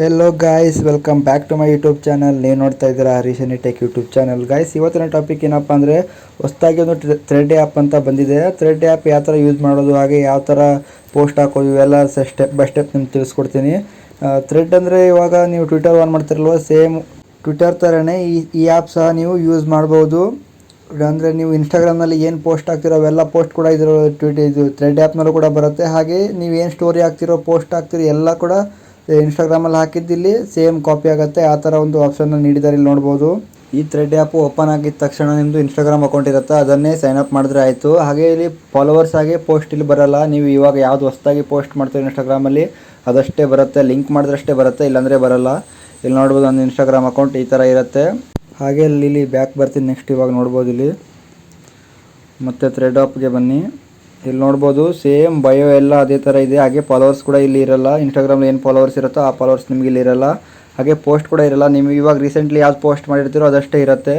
Hello guys, welcome back to my YouTube channel. ನೀವು ನೋಡ್ತಾ ಇದ್ದೀರಾ ಹರೀಶನಿ ಟೆಕ್ ಯೂಟ್ಯೂಬ್ ಚಾನಲ್. ಗಾಯ್ಸ್, ಇವತ್ತಿನ ಟಾಪಿಕ್ ಏನಪ್ಪ ಅಂದರೆ ಹೊಸದಾಗಿ ಒಂದು ಥ್ರೆಡ್ ಆ್ಯಪ್ ಅಂತ ಬಂದಿದೆ. ಥ್ರೆಡ್ ಆ್ಯಪ್ ಯಾವ ಥರ ಯೂಸ್ ಮಾಡೋದು, ಹಾಗೆ ಯಾವ ಥರ ಪೋಸ್ಟ್ ಹಾಕೋದು, ಇವೆಲ್ಲ ಸ್ಟೆಪ್ ಬೈ ಸ್ಟೆಪ್ ನಿಮ್ಗೆ ತಿಳಿಸ್ಕೊಡ್ತೀನಿ. ಥ್ರೆಡ್ ಅಂದರೆ ಇವಾಗ ನೀವು ಟ್ವಿಟರ್ ಆನ್ ಮಾಡ್ತಿರಲ್ವ, ಸೇಮ್ ಟ್ವಿಟರ್ ಥರನೇ ಈ ಆ್ಯಪ್ ಸಹ ನೀವು ಯೂಸ್ ಮಾಡ್ಬೋದು. ಅಂದರೆ ನೀವು ಇನ್ಸ್ಟಾಗ್ರಾಮ್ನಲ್ಲಿ ಏನು ಪೋಸ್ಟ್ ಹಾಕ್ತಿರೋ ಅವೆಲ್ಲ ಪೋಸ್ಟ್ ಕೂಡ ಇದು ಥ್ರೆಡ್ ಆ್ಯಪ್ನಲ್ಲೂ ಕೂಡ ಬರುತ್ತೆ. ಹಾಗೆ ನೀವು ಏನು ಸ್ಟೋರಿ ಹಾಕ್ತಿರೋ, ಪೋಸ್ಟ್ ಹಾಕ್ತಿರೋ ಎಲ್ಲ ಕೂಡ ಇನ್ಸ್ಟಾಗ್ರಾಮಲ್ಲಿ ಹಾಕಿದ್ದಿಲ್ಲಿ ಸೇಮ್ ಕಾಪಿ ಆಗುತ್ತೆ. ಆ ಥರ ಒಂದು ಆಪ್ಷನ್ನ ನೀಡಿದ್ದಾರೆ, ಇಲ್ಲಿ ನೋಡ್ಬೋದು. ಈ ಥ್ರೆಡ್ ಆ್ಯಪು ಓಪನ್ ಆಗಿದ ತಕ್ಷಣ ನಿಮ್ಮದು ಇನ್ಸ್ಟಾಗ್ರಾಮ್ ಅಕೌಂಟ್ ಇರುತ್ತೆ, ಅದನ್ನೇ ಸೈನ್ ಅಪ್ ಮಾಡಿದ್ರೆ ಆಯಿತು. ಹಾಗೆ ಇಲ್ಲಿ ಫಾಲೋವರ್ಸ್ ಆಗಿ ಪೋಸ್ಟ್ ಇಲ್ಲಿ ಬರೋಲ್ಲ. ನೀವು ಇವಾಗ ಯಾವುದು ಹೊಸದಾಗಿ ಪೋಸ್ಟ್ ಮಾಡ್ತೀವಿ ಇನ್ಸ್ಟಾಗ್ರಾಮಲ್ಲಿ ಅದಷ್ಟೇ ಬರುತ್ತೆ, ಲಿಂಕ್ ಮಾಡಿದ್ರಷ್ಟೇ ಬರುತ್ತೆ, ಇಲ್ಲಾಂದರೆ ಬರೋಲ್ಲ. ಇಲ್ಲಿ ನೋಡ್ಬೋದು ಒಂದು ಇನ್ಸ್ಟಾಗ್ರಾಮ್ ಅಕೌಂಟ್ ಈ ಥರ ಇರುತ್ತೆ. ಹಾಗೆ ಇಲ್ಲಿ ಬ್ಯಾಕ್ ಬರ್ತೀನಿ. ನೆಕ್ಸ್ಟ್ ಇವಾಗ ನೋಡ್ಬೋದು ಇಲ್ಲಿ ಮತ್ತು ಥ್ರೆಡ್ ಆ್ಯಪ್ಗೆ ಬನ್ನಿ. ಇಲ್ಲಿ ನೋಡ್ಬೋದು ಸೇಮ್ ಬಯೋ ಎಲ್ಲ ಅದೇ ಥರ ಇದೆ. ಹಾಗೆ ಫಾಲೋವರ್ಸ್ ಕೂಡ ಇಲ್ಲಿ ಇರಲ್ಲ. ಇನ್ಸ್ಟಾಗ್ರಾಮಲ್ಲಿ ಏನು ಫಾಲೋವರ್ಸ್ ಇರುತ್ತೋ ಆ ಫಾಲೋವರ್ಸ್ ನಿಮಗೆ ಇಲ್ಲಿ ಇರಲ್ಲ. ಹಾಗೆ ಪೋಸ್ಟ್ ಕೂಡ ಇರಲ್ಲ. ನೀವು ಇವಾಗ ರೀಸೆಂಟ್ಲಿ ಯಾವ್ದು ಪೋಸ್ಟ್ ಮಾಡಿರ್ತೀರೋ ಅದಷ್ಟೇ ಇರುತ್ತೆ.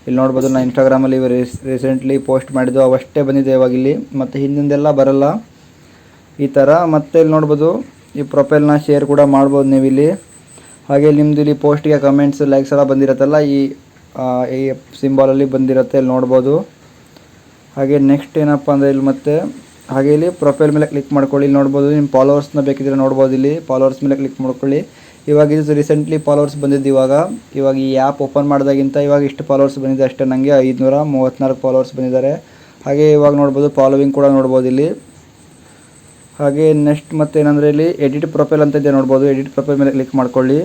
ಇಲ್ಲಿ ನೋಡ್ಬೋದು ನಾನು ಇನ್ಸ್ಟಾಗ್ರಾಮಲ್ಲಿ ರೀಸೆಂಟ್ಲಿ ಪೋಸ್ಟ್ ಮಾಡಿದ್ದು ಅವಷ್ಟೇ ಬಂದಿದೆ ಇವಾಗ ಇಲ್ಲಿ, ಮತ್ತು ಹಿಂದಿಂದೆಲ್ಲ ಬರಲ್ಲ ಈ ಥರ. ಮತ್ತು ಇಲ್ಲಿ ನೋಡ್ಬೋದು ಈ ಪ್ರೊಫೈಲ್ನ ಶೇರ್ ಕೂಡ ಮಾಡ್ಬೋದು ನೀವು ಇಲ್ಲಿ. ಹಾಗೆ ನಿಮ್ಮದು ಇಲ್ಲಿ ಪೋಸ್ಟ್ಗೆ ಕಮೆಂಟ್ಸ್, ಲೈಕ್ಸ್ ಎಲ್ಲ ಬಂದಿರುತ್ತಲ್ಲ, ಈ ಸಿಂಬಾಲಲ್ಲಿ ಬಂದಿರುತ್ತೆ, ಇಲ್ಲಿ ನೋಡ್ಬೋದು. ಹಾಗೆ ನೆಕ್ಸ್ಟ್ ಏನಪ್ಪ ಅಂದರೆ ಇಲ್ಲಿ ಮತ್ತೆ ಹಾಗೆ ಇಲ್ಲಿ ಪ್ರೊಫೈಲ್ ಮೇಲೆ ಕ್ಲಿಕ್ ಮಾಡ್ಕೊಳ್ಳಿ. ಇಲ್ಲಿ ನೋಡ್ಬೋದು ನಿಮ್ಮ ಫಾಲೋವರ್ಸ್ನ ಬೇಕಿದ್ರೆ ನೋಡ್ಬೋದು. ಇಲ್ಲಿ ಫಾಲೋವರ್ಸ್ ಮೇಲೆ ಕ್ಲಿಕ್ ಮಾಡ್ಕೊಳ್ಳಿ. ಇವಾಗ ಇದು ರೀಸೆಂಟ್ಲಿ ಫಾಲೋವರ್ಸ್ ಬಂದಿದ್ದು. ಇವಾಗ ಈ ಆ್ಯಪ್ ಓಪನ್ ಮಾಡಿದಾಗಿಂತ ಇವಾಗ ಇಷ್ಟು ಫಾಲೋವರ್ಸ್ ಬಂದಿದೆ ಅಷ್ಟೇ. ನನಗೆ 534 ಫಾಲೋವರ್ಸ್ ಬಂದಿದ್ದಾರೆ. ಹಾಗೆ ಇವಾಗ ನೋಡ್ಬೋದು ಫಾಲೋವಿಂಗ್ ಕೂಡ ನೋಡ್ಬೋದು ಇಲ್ಲಿ. ಹಾಗೆ ನೆಕ್ಸ್ಟ್ ಮತ್ತೇನಂದರೆ ಇಲ್ಲಿ ಎಡಿಟ್ ಪ್ರೊಫೈಲ್ ಅಂತ ಇದೆ, ನೋಡ್ಬೋದು. ಎಡಿಟ್ ಪ್ರೊಫೈಲ್ ಮೇಲೆ ಕ್ಲಿಕ್ ಮಾಡ್ಕೊಳ್ಳಿ.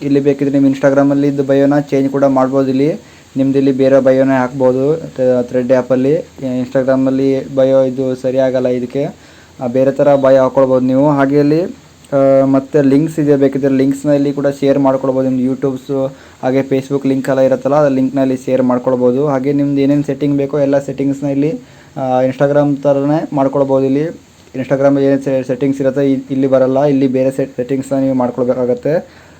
ಇಲ್ಲಿ ಬೇಕಿದ್ರೆ ನಿಮ್ಮ ಇನ್ಸ್ಟಾಗ್ರಾಮಲ್ಲಿ ಇದು ಬಯೋನ ಚೇಂಜ್ ಕೂಡ ಮಾಡ್ಬೋದು. ಇಲ್ಲಿ ನಿಮ್ದು ಇಲ್ಲಿ ಬೇರೆ ಬಯೋನೇ ಹಾಕ್ಬೋದು ಥ್ರೆಡ್ ಆ್ಯಪಲ್ಲಿ. ಇನ್ಸ್ಟಾಗ್ರಾಮಲ್ಲಿ ಬಯೋ ಇದು ಸರಿ ಆಗಲ್ಲ, ಇದಕ್ಕೆ ಬೇರೆ ಥರ ಬಯೋ ಹಾಕ್ಕೊಳ್ಬೋದು ನೀವು. ಹಾಗೆ ಇಲ್ಲಿ ಮತ್ತು ಲಿಂಕ್ಸ್ ಇದೆ, ಬೇಕಿದ್ರೆ ಲಿಂಕ್ಸ್ನ ಇಲ್ಲಿ ಕೂಡ ಶೇರ್ ಮಾಡ್ಕೊಳ್ಬೋದು. ನಿಮ್ದು ಯೂಟ್ಯೂಬ್ಸು ಹಾಗೆ ಫೇಸ್ಬುಕ್ ಲಿಂಕ್ ಎಲ್ಲ ಇರುತ್ತಲ್ಲ, ಅದು ಲಿಂಕ್ನಲ್ಲಿ ಶೇರ್ ಮಾಡ್ಕೊಳ್ಬೋದು. ಹಾಗೆ ನಿಮ್ದು ಏನೇನು ಸೆಟ್ಟಿಂಗ್ ಬೇಕೋ ಎಲ್ಲ ಸೆಟ್ಟಿಂಗ್ಸ್ನ ಇಲ್ಲಿ ಇನ್ಸ್ಟಾಗ್ರಾಮ್ ಥರನೇ ಮಾಡ್ಕೊಳ್ಬೋದು. ಇಲ್ಲಿ ಇನ್ಸ್ಟಾಗ್ರಾಮಲ್ಲಿ ಏನೇನು ಸೆಟ್ಟಿಂಗ್ಸ್ ಇರುತ್ತೆ ಇಲ್ಲಿ ಬರಲ್ಲ, ಇಲ್ಲಿ ಬೇರೆ ಸೆಟ್ಟಿಂಗ್ಸ್ನ ನೀವು ಮಾಡ್ಕೊಳ್ಬೇಕಾಗತ್ತೆ.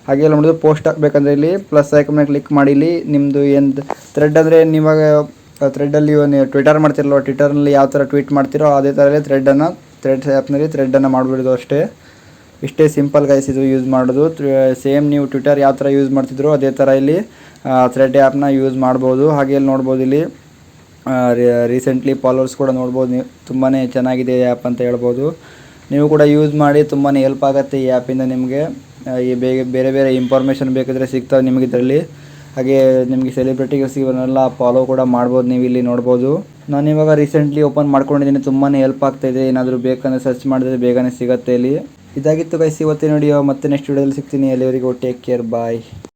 ಹಾಗೆ ಎಲ್ಲ ನೋಡಿದ್ರೆ ಪೋಸ್ಟ್ ಹಾಕಬೇಕಂದ್ರೆ ಇಲ್ಲಿ ಪ್ಲಸ್ ಐಕನ್ ಮೇಲೆ ಕ್ಲಿಕ್ ಮಾಡಿ. ಇಲ್ಲಿ ನಿಮ್ಮದು ಏನು ಥ್ರೆಡ್ ಅಂದರೆ ನೀವಾಗ ಥ್ರೆಡ್ಡಲ್ಲಿ ನೀವು ಟ್ವಿಟರ್ ಮಾಡ್ತಿರಲ್ವ, ಟ್ವಿಟರ್ನಲ್ಲಿ ಯಾವ ಥರ ಟ್ವೀಟ್ ಮಾಡ್ತಿರೋ ಅದೇ ಥರಲ್ಲೇ ಥ್ರೆಡ್ ಆ್ಯಪ್ನಲ್ಲಿ ಥ್ರೆಡ್ಡನ್ನು ಮಾಡಿಬಿಡೋದು ಅಷ್ಟೇ. ಇಷ್ಟೇ ಸಿಂಪಲ್ ಗೈಸ್ ಇದು ಯೂಸ್ ಮಾಡೋದು. ಸೇಮ್ ನೀವು ಟ್ವಿಟರ್ ಯಾವ ಥರ ಯೂಸ್ ಮಾಡ್ತಿದ್ರು ಅದೇ ಥರ ಇಲ್ಲಿ ಥ್ರೆಡ್ ಆ್ಯಪ್ನ ಯೂಸ್ ಮಾಡ್ಬೋದು. ಹಾಗೆ ಇಲ್ಲಿ ನೋಡ್ಬೋದು ಇಲ್ಲಿ ರೀಸೆಂಟ್ಲಿ ಫಾಲೋವರ್ಸ್ ಕೂಡ ನೋಡ್ಬೋದು ನೀವು. ತುಂಬಾ ಚೆನ್ನಾಗಿದೆ ಈ ಆ್ಯಪ್ ಅಂತ ಹೇಳ್ಬೋದು. ನೀವು ಕೂಡ ಯೂಸ್ ಮಾಡಿ, ತುಂಬಾ ಹೆಲ್ಪ್ ಆಗುತ್ತೆ ಈ ಆ್ಯಪಿಂದ. ನಿಮಗೆ ಈ ಬೇರೆ ಬೇರೆ ಇನ್ಫಾರ್ಮೇಷನ್ ಬೇಕಿದ್ರೆ ಸಿಗ್ತವೆ ನಿಮಗೆ ಇದರಲ್ಲಿ. ಹಾಗೆ ನಿಮಗೆ ಸೆಲೆಬ್ರಿಟಿಗೆ ಇವನ್ನೆಲ್ಲ ಫಾಲೋ ಕೂಡ ಮಾಡ್ಬೋದು ನೀವು. ಇಲ್ಲಿ ನೋಡ್ಬೋದು ನಾನು ಇವಾಗ ರೀಸೆಂಟ್ಲಿ ಓಪನ್ ಮಾಡ್ಕೊಂಡಿದ್ದೀನಿ, ತುಂಬಾ ಹೆಲ್ಪ್ ಆಗ್ತಾಯಿದೆ. ಏನಾದರೂ ಬೇಕಂದರೆ ಸರ್ಚ್ ಮಾಡಿದ್ರೆ ಬೇಗನೆ ಸಿಗುತ್ತೆ ಇಲ್ಲಿ. ಇದಾಗಿತ್ತು ಗೈಸ್ ಇವತ್ತಿನ ವಿಡಿಯೋ. ಮತ್ತೆ ನೆಕ್ಸ್ಟ್ ವಿಡಿಯೋದಲ್ಲಿ ಸಿಗ್ತೀನಿ. ಎಲ್ಲಿವರೆಗೂ ಟೇಕ್ ಕೇರ್, ಬಾಯ್.